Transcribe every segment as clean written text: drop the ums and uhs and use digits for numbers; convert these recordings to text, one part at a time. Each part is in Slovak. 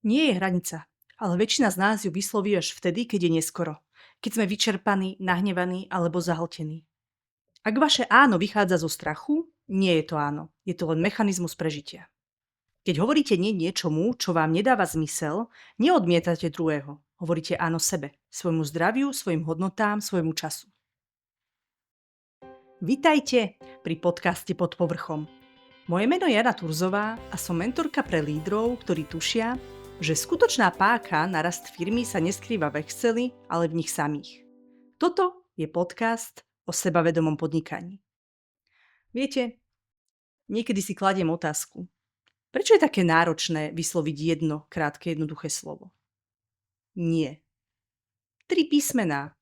Nie je hranica, ale väčšina z nás ju vysloví až vtedy, keď je neskoro. Keď sme vyčerpaní, nahnevaní alebo zahltení. Ak vaše áno vychádza zo strachu, nie je to áno. Je to len mechanizmus prežitia. Keď hovoríte nie niečomu, čo vám nedáva zmysel, neodmietate druhého. Hovoríte áno sebe, svojmu zdraviu, svojim hodnotám, svojmu času. Vitajte pri podcaste Pod povrchom. Moje meno je Jana Turzová a som mentorka pre lídrov, ktorí tušia, že skutočná páka na rast firmy sa neskrýva v Exceli, ale v nich samých. Toto je podcast o sebavedomom podnikaní. Viete, niekedy si kladiem otázku. Prečo je také náročné vysloviť jedno krátke jednoduché slovo? Nie. 3 písmená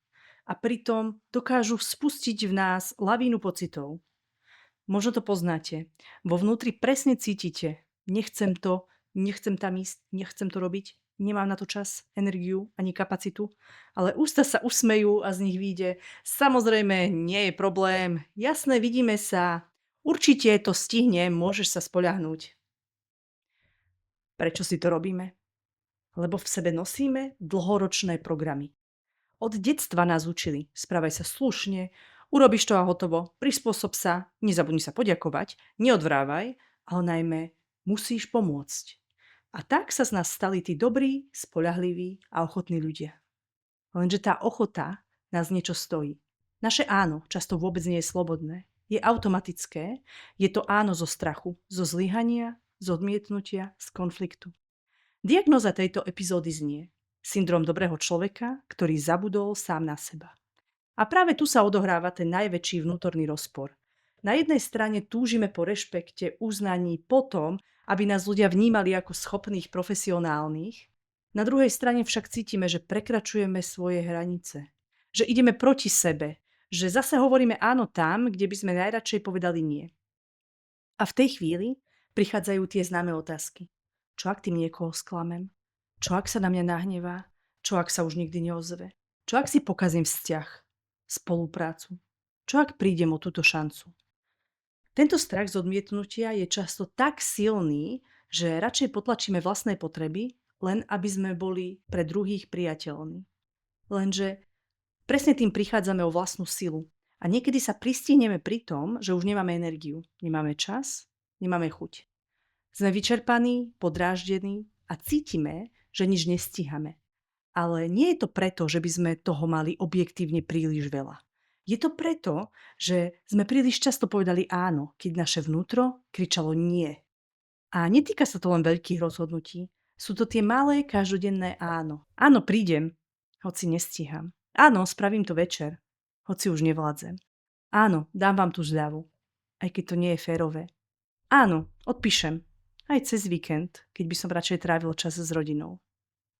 a pritom dokážu spustiť v nás lavínu pocitov. Možno to poznáte. Vo vnútri presne cítite. Nechcem to, nechcem tam ísť, nechcem to robiť, nemám na to čas, energiu ani kapacitu. Ale ústa sa usmejú a z nich vyjde. Samozrejme, nie je problém. Jasné, vidíme sa. Určite to stihnem, môžeš sa spoľahnúť. Prečo si to robíme? Lebo v sebe nosíme dlhoročné programy. Od detstva nás učili, správaj sa slušne, urobíš to a hotovo, prispôsob sa, nezabudni sa poďakovať, neodvrávaj, ale najmä musíš pomôcť. A tak sa z nás stali tí dobrí, spoľahliví a ochotní ľudia. Lenže tá ochota nás niečo stojí. Naše áno často vôbec nie je slobodné. Je automatické, je to áno zo strachu, zo zlyhania, z odmietnutia, z konfliktu. Diagnóza tejto epizódy znie syndrom dobrého človeka, ktorý zabudol sám na seba. A práve tu sa odohráva ten najväčší vnútorný rozpor. Na jednej strane túžime po rešpekte, uznaní, po tom, aby nás ľudia vnímali ako schopných profesionálnych. Na druhej strane však cítime, že prekračujeme svoje hranice. Že ideme proti sebe. Že zase hovoríme áno tam, kde by sme najradšej povedali nie. A v tej chvíli prichádzajú tie známe otázky. Čo ak tým niekoho sklamem? Čo ak sa na mňa nahnevá? Čo ak sa už nikdy neozve? Čo ak si pokazím vzťah, spoluprácu? Čo ak prídem o túto šancu? Tento strach z odmietnutia je často tak silný, že radšej potlačíme vlastné potreby, len aby sme boli pre druhých priateľní. Lenže presne tým prichádzame o vlastnú silu. A niekedy sa pristihneme pri tom, že už nemáme energiu, nemáme čas, nemáme chuť. Sme vyčerpaní, podráždení a cítime, že nič nestíhame. Ale nie je to preto, že by sme toho mali objektívne príliš veľa. Je to preto, že sme príliš často povedali áno, keď naše vnútro kričalo nie. A netýka sa to len veľkých rozhodnutí. Sú to tie malé, každodenné áno. Áno, prídem, hoci nestíham. Áno, spravím to večer, hoci už nevládzem. Áno, dám vám tú zľavu, aj keď to nie je férové. Áno, odpíšem, aj cez víkend, keď by som radšej trávil čas s rodinou.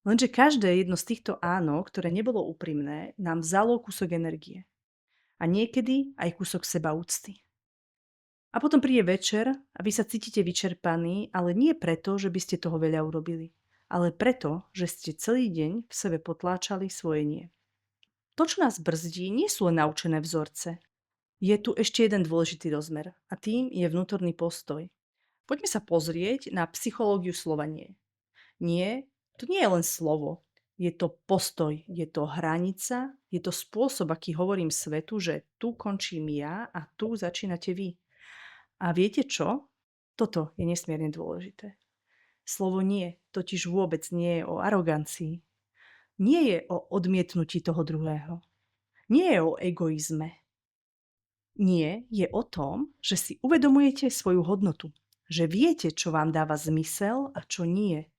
Lenže každé jedno z týchto áno, ktoré nebolo úprimné, nám vzalo kúsok energie. A niekedy aj kúsok sebaúcty. A potom príde večer a vy sa cítite vyčerpaní, ale nie preto, že by ste toho veľa urobili, ale preto, že ste celý deň v sebe potláčali svoje nie. To, čo nás brzdí, nie sú len naučené vzorce. Je tu ešte jeden dôležitý rozmer a tým je vnútorný postoj. Poďme sa pozrieť na psychológiu slova nie. Nie, to nie je len slovo. Je to postoj, je to hranica, je to spôsob, aký hovorím svetu, že tu končím ja a tu začínate vy. A viete čo? Toto je nesmierne dôležité. Slovo nie totiž vôbec nie je o arogancii. Nie je o odmietnutí toho druhého. Nie je o egoizme. Nie je o tom, že si uvedomujete svoju hodnotu. Že viete, čo vám dáva zmysel a čo nie.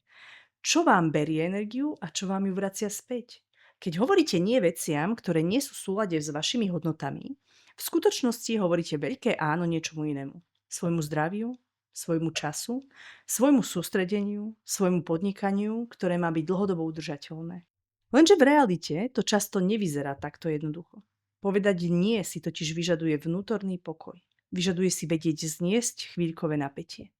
Čo vám berie energiu a čo vám ju vracia späť. Keď hovoríte nie veciam, ktoré nie sú v súlade s vašimi hodnotami, v skutočnosti hovoríte veľké áno niečomu inému. Svojmu zdraviu, svojmu času, svojmu sústredeniu, svojmu podnikaniu, ktoré má byť dlhodobo udržateľné. Lenže v realite to často nevyzerá takto jednoducho. Povedať nie si totiž vyžaduje vnútorný pokoj. Vyžaduje si vedieť zniesť chvíľkové napätie.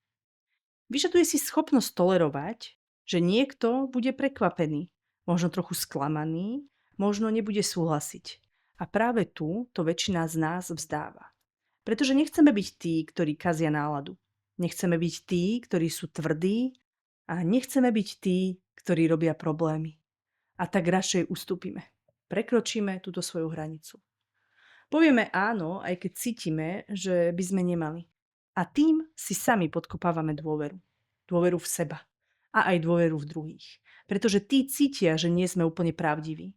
Vyžaduje si schopnosť tolerovať, že niekto bude prekvapený, možno trochu sklamaný, možno nebude súhlasiť. A práve tu to väčšina z nás vzdáva. Pretože nechceme byť tí, ktorí kazia náladu. Nechceme byť tí, ktorí sú tvrdí a nechceme byť tí, ktorí robia problémy. A tak radšej ustúpime. Prekročíme túto svoju hranicu. Povieme áno, aj keď cítime, že by sme nemali. A tým si sami podkopávame dôveru. Dôveru v seba. A aj dôveru v druhých. Pretože tí cítia, že nie sme úplne pravdiví.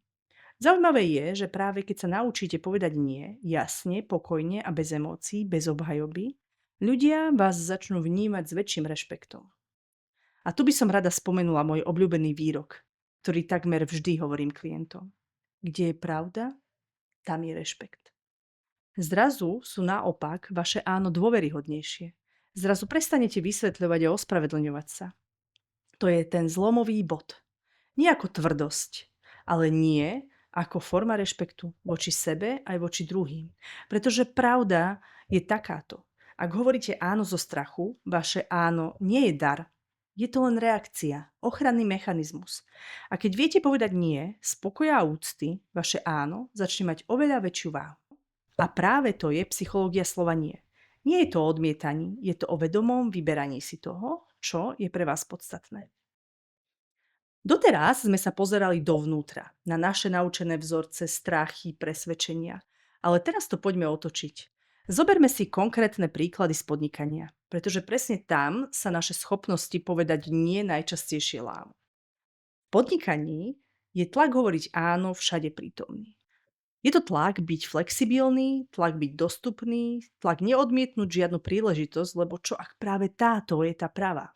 Zaujímavé je, že práve keď sa naučíte povedať nie, jasne, pokojne a bez emócií, bez obhajoby, ľudia vás začnú vnímať s väčším rešpektom. A tu by som rada spomenula môj obľúbený výrok, ktorý takmer vždy hovorím klientom. Kde je pravda, tam je rešpekt. Zrazu sú naopak vaše áno dôveryhodnejšie. Zrazu prestanete vysvetľovať a ospravedlňovať sa. To je ten zlomový bod. Nie ako tvrdosť, ale nie ako forma rešpektu voči sebe aj voči druhým. Pretože pravda je takáto. Ak hovoríte áno zo strachu, vaše áno nie je dar. Je to len reakcia, ochranný mechanizmus. A keď viete povedať nie, spokoja a úcty, vaše áno začne mať oveľa väčšiu váhu. A práve to je psychológia slova nie. Nie je to o odmietaní, je to o vedomom vyberaní si toho, čo je pre vás podstatné. Doteraz sme sa pozerali dovnútra, na naše naučené vzorce, strachy, presvedčenia. Ale teraz to poďme otočiť. Zoberme si konkrétne príklady z podnikania, pretože presne tam sa naše schopnosti povedať nie najčastejšie lámu. V podnikaní je tlak hovoriť áno všade prítomný. Je to tlak byť flexibilný, tlak byť dostupný, tlak neodmietnúť žiadnu príležitosť, lebo čo ak práve táto je tá pravá.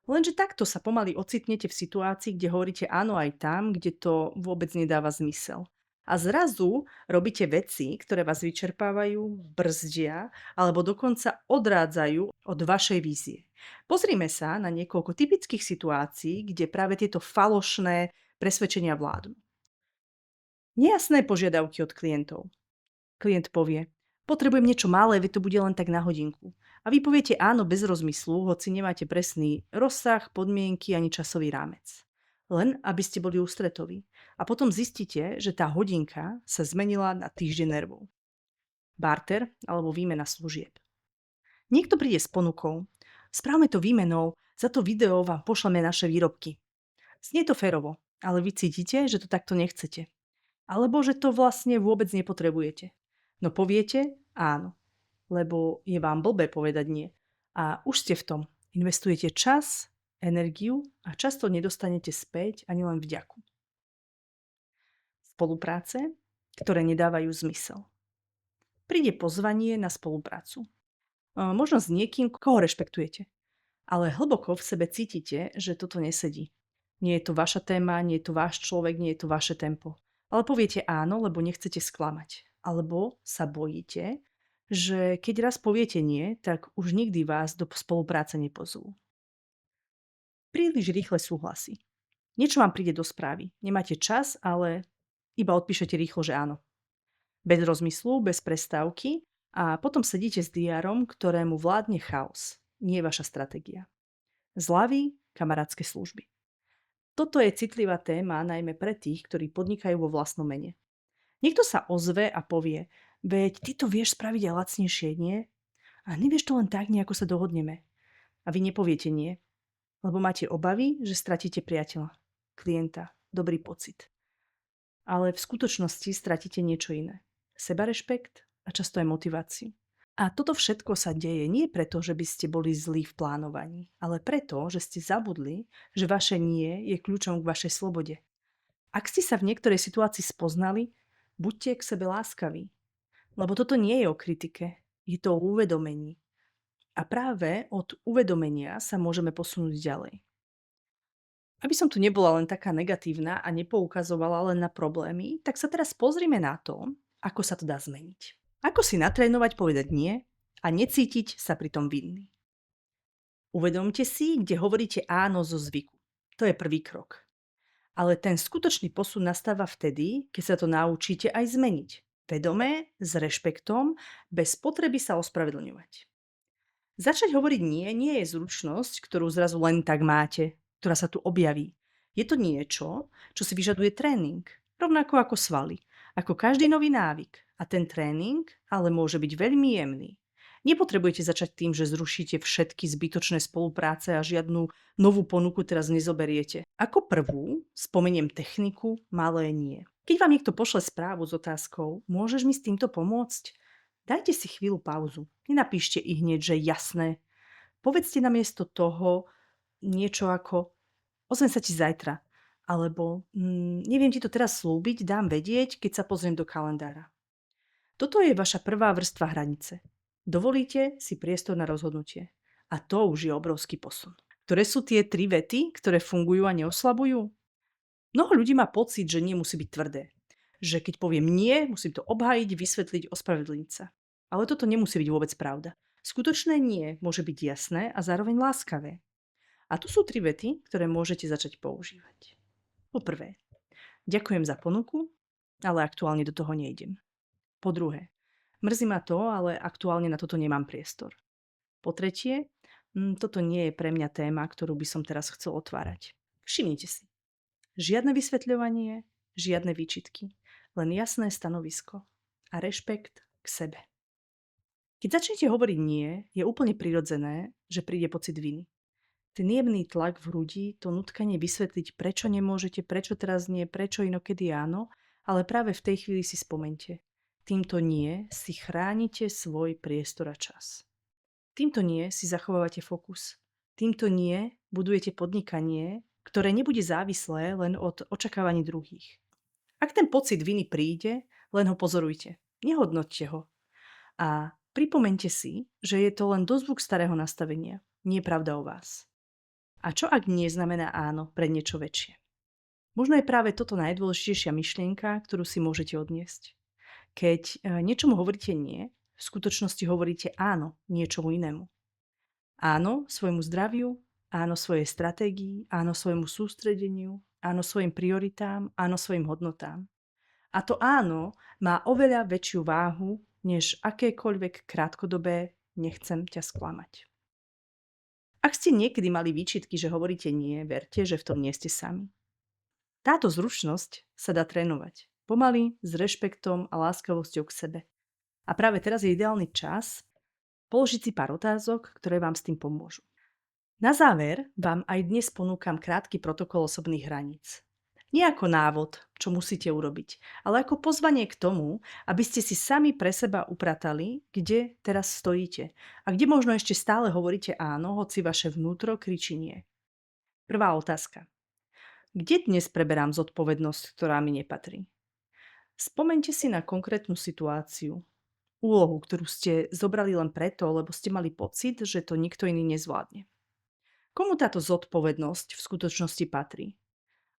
Lenže takto sa pomaly ocitnete v situácii, kde hovoríte áno aj tam, kde to vôbec nedáva zmysel. A zrazu robíte veci, ktoré vás vyčerpávajú, brzdia alebo dokonca odrádzajú od vašej vízie. Pozrime sa na niekoľko typických situácií, kde práve tieto falošné presvedčenia vládnu. Nejasné požiadavky od klientov. Klient povie, potrebujem niečo malé, veď to bude len tak na hodinku. A vy poviete áno bez rozmyslu, hoci nemáte presný rozsah, podmienky ani časový rámec. Len aby ste boli ústretoví. A potom zistíte, že tá hodinka sa zmenila na týždeň nervov. Barter alebo výmena služieb. Niekto príde s ponukou. Správme to výmenou, za to video vám pošleme naše výrobky. Znie to férovo, ale vy cítite, že to takto nechcete. Alebo že to vlastne vôbec nepotrebujete. No poviete áno, lebo je vám blbé povedať nie. A už ste v tom. Investujete čas, energiu a často nedostanete späť ani len vďaku. Spolupráce, ktoré nedávajú zmysel. Príde pozvanie na spoluprácu. Možno s niekým, koho rešpektujete. Ale hlboko v sebe cítite, že toto nesedí. Nie je to vaša téma, nie je to váš človek, nie je to vaše tempo. Ale poviete áno, lebo nechcete sklamať. Alebo sa bojíte, že keď raz poviete nie, tak už nikdy vás do spolupráce nepozvú. Príliš rýchle súhlasy. Niečo vám príde do správy. Nemáte čas, ale iba odpíšete rýchlo, že áno. Bez rozmyslu, bez prestávky a potom sedíte s diárom, ktorému vládne chaos. Nie je vaša stratégia. Zľavy, kamarátske služby. Toto je citlivá téma najmä pre tých, ktorí podnikajú vo vlastnom mene. Niekto sa ozve a povie, veď ty to vieš spraviť aj lacnejšie, nie? A nevieš to len tak, nejako sa dohodneme. A vy nepoviete nie, lebo máte obavy, že stratíte priateľa, klienta, dobrý pocit. Ale v skutočnosti stratíte niečo iné. Sebarešpekt a často aj motiváciu. A toto všetko sa deje nie preto, že by ste boli zlí v plánovaní, ale preto, že ste zabudli, že vaše nie je kľúčom k vašej slobode. Ak ste sa v niektorej situácii spoznali, buďte k sebe láskaví. Lebo toto nie je o kritike, je to o uvedomení. A práve od uvedomenia sa môžeme posunúť ďalej. Aby som tu nebola len taká negatívna a nepoukazovala len na problémy, tak sa teraz pozrime na to, ako sa to dá zmeniť. Ako si natrénovať povedať nie a necítiť sa pritom vinný. Uvedomte si, kde hovoríte áno zo zvyku. To je prvý krok. Ale ten skutočný posun nastáva vtedy, keď sa to naučíte aj zmeniť. Vedomé, s rešpektom, bez potreby sa ospravedlňovať. Začať hovoriť nie je zručnosť, ktorú zrazu len tak máte, ktorá sa tu objaví. Je to niečo, čo si vyžaduje tréning, rovnako ako svaly, ako každý nový návyk. A ten tréning ale môže byť veľmi jemný. Nepotrebujete začať tým, že zrušíte všetky zbytočné spolupráce a žiadnu novú ponuku teraz nezoberiete. Ako prvú spomeniem techniku malé nie. Keď vám niekto pošle správu s otázkou, môžeš mi s týmto pomôcť? Dajte si chvíľu pauzu. Nenapíšte i hneď, že jasné. Povedzte namiesto toho niečo ako ozvem sa ti zajtra. Alebo neviem ti to teraz slúbiť, dám vedieť, keď sa pozriem do kalendára. Toto je vaša prvá vrstva hranice. Dovolíte si priestor na rozhodnutie. A to už je obrovský posun. Ktoré sú tie 3 vety, ktoré fungujú a neoslabujú? Mnoho ľudí má pocit, že nie musí byť tvrdé. Že keď poviem nie, musím to obhájiť, vysvetliť, ospravedlniť sa. Ale toto nemusí byť vôbec pravda. Skutočné nie môže byť jasné a zároveň láskavé. A tu sú 3 vety, ktoré môžete začať používať. Po prvé, ďakujem za ponuku, ale aktuálne do toho nejdem. Po druhé, mrzí ma to, ale aktuálne na toto nemám priestor. Po tretie, toto nie je pre mňa téma, ktorú by som teraz chcel otvárať. Všimnite si. Žiadne vysvetľovanie, žiadne výčitky, len jasné stanovisko a rešpekt k sebe. Keď začnete hovoriť nie, je úplne prirodzené, že príde pocit viny. Ten jemný tlak v hrudi, to nutkanie vysvetliť, prečo nemôžete, prečo teraz nie, prečo inokedy áno, ale práve v tej chvíli si spomente. Týmto nie si chránite svoj priestor a čas. Týmto nie si zachovávate fokus. Týmto nie budujete podnikanie, ktoré nebude závislé len od očakávaní druhých. Ak ten pocit viny príde, len ho pozorujte. Nehodnoťte ho. A pripomente si, že je to len dozvuk starého nastavenia. Nie je pravda o vás. A čo ak nie znamená áno pre niečo väčšie? Možno je práve toto najdôležitejšia myšlienka, ktorú si môžete odniesť. Keď niečomu hovoríte nie, v skutočnosti hovoríte áno niečomu inému. Áno svojmu zdraviu, áno svojej stratégii, áno svojmu sústredeniu, áno svojim prioritám, áno svojim hodnotám. A to áno má oveľa väčšiu váhu, než akékoľvek krátkodobé nechcem ťa sklamať. Ak ste niekedy mali výčitky, že hovoríte nie, verte, že v tom nie ste sami. Táto zručnosť sa dá trénovať. Pomaly, s rešpektom a láskavosťou k sebe. A práve teraz je ideálny čas položiť si pár otázok, ktoré vám s tým pomôžu. Na záver vám aj dnes ponúkam krátky protokol osobných hraníc. Nie ako návod, čo musíte urobiť, ale ako pozvanie k tomu, aby ste si sami pre seba upratali, kde teraz stojíte a kde možno ešte stále hovoríte áno, hoci vaše vnútro kričí nie. Prvá otázka. Kde dnes preberám zodpovednosť, ktorá mi nepatrí? Spomeňte si na konkrétnu situáciu, úlohu, ktorú ste zobrali len preto, lebo ste mali pocit, že to nikto iný nezvládne. Komu táto zodpovednosť v skutočnosti patrí?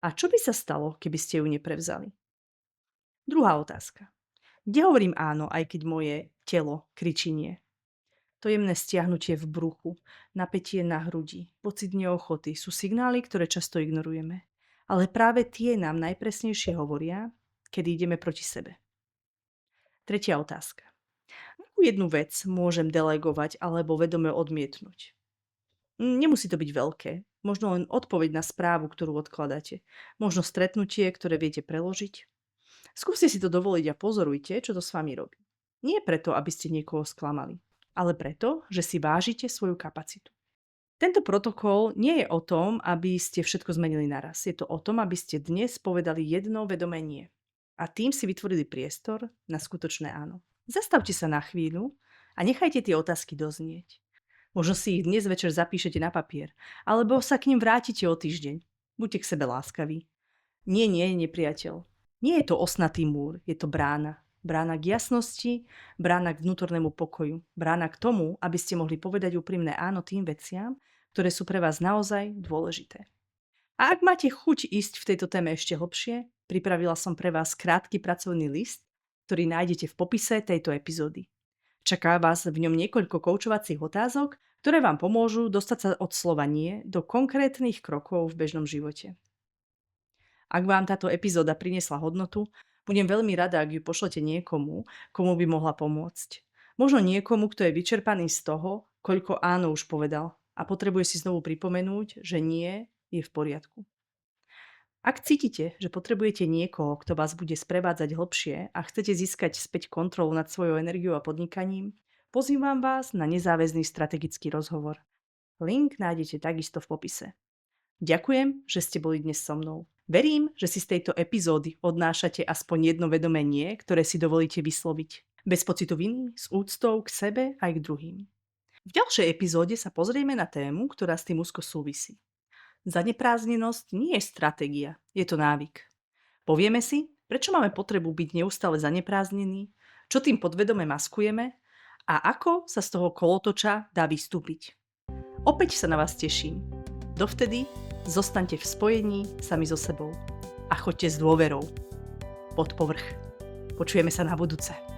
A čo by sa stalo, keby ste ju neprevzali? Druhá otázka. Kde hovorím áno, aj keď moje telo kričí nie? To jemné stiahnutie v bruchu, napätie na hrudi, pocit neochoty sú signály, ktoré často ignorujeme. Ale práve tie nám najpresnejšie hovoria, kedy ideme proti sebe. Tretia otázka. Akú jednu vec môžem delegovať alebo vedome odmietnúť? Nemusí to byť veľké. Možno len odpoveď na správu, ktorú odkladáte. Možno stretnutie, ktoré viete preložiť. Skúste si to dovoliť a pozorujte, čo to s vami robí. Nie preto, aby ste niekoho sklamali, ale preto, že si vážite svoju kapacitu. Tento protokol nie je o tom, aby ste všetko zmenili naraz. Je to o tom, aby ste dnes povedali jedno vedomé nie. A tým si vytvorili priestor na skutočné áno. Zastavte sa na chvíľu a nechajte tie otázky doznieť. Možno si ich dnes večer zapíšete na papier, alebo sa k ním vrátite o týždeň. Buďte k sebe láskaví. Nie, nepriateľ. Nie je to osnatý múr, je to brána. Brána k jasnosti, brána k vnútornému pokoju. Brána k tomu, aby ste mohli povedať úprimné áno tým veciam, ktoré sú pre vás naozaj dôležité. A ak máte chuť ísť v tejto téme ešte hlbšie, pripravila som pre vás krátky pracovný list, ktorý nájdete v popise tejto epizódy. Čaká vás v ňom niekoľko koučovacích otázok, ktoré vám pomôžu dostať sa od slova nie do konkrétnych krokov v bežnom živote. Ak vám táto epizóda priniesla hodnotu, budem veľmi rada, ak ju pošlete niekomu, komu by mohla pomôcť. Možno niekomu, kto je vyčerpaný z toho, koľko áno už povedal a potrebuje si znovu pripomenúť, že nie je v poriadku. Ak cítite, že potrebujete niekoho, kto vás bude sprevádzať hlbšie a chcete získať späť kontrolu nad svojou energiou a podnikaním, pozývam vás na nezáväzný strategický rozhovor. Link nájdete takisto v popise. Ďakujem, že ste boli dnes so mnou. Verím, že si z tejto epizódy odnášate aspoň jedno vedomenie, ktoré si dovolíte vysloviť. Bez pocitu viny, s úctou k sebe aj k druhým. V ďalšej epizóde sa pozrieme na tému, ktorá s tým úzko súvisí. Zanepráznenosť nie je stratégia, je to návyk. Povieme si, prečo máme potrebu byť neustále zaneprázdnení, čo tým podvedome maskujeme a ako sa z toho kolotoča dá vystúpiť. Opäť sa na vás teším. Dovtedy zostaňte v spojení sami so sebou a choďte s dôverou pod povrch. Počujeme sa na budúce.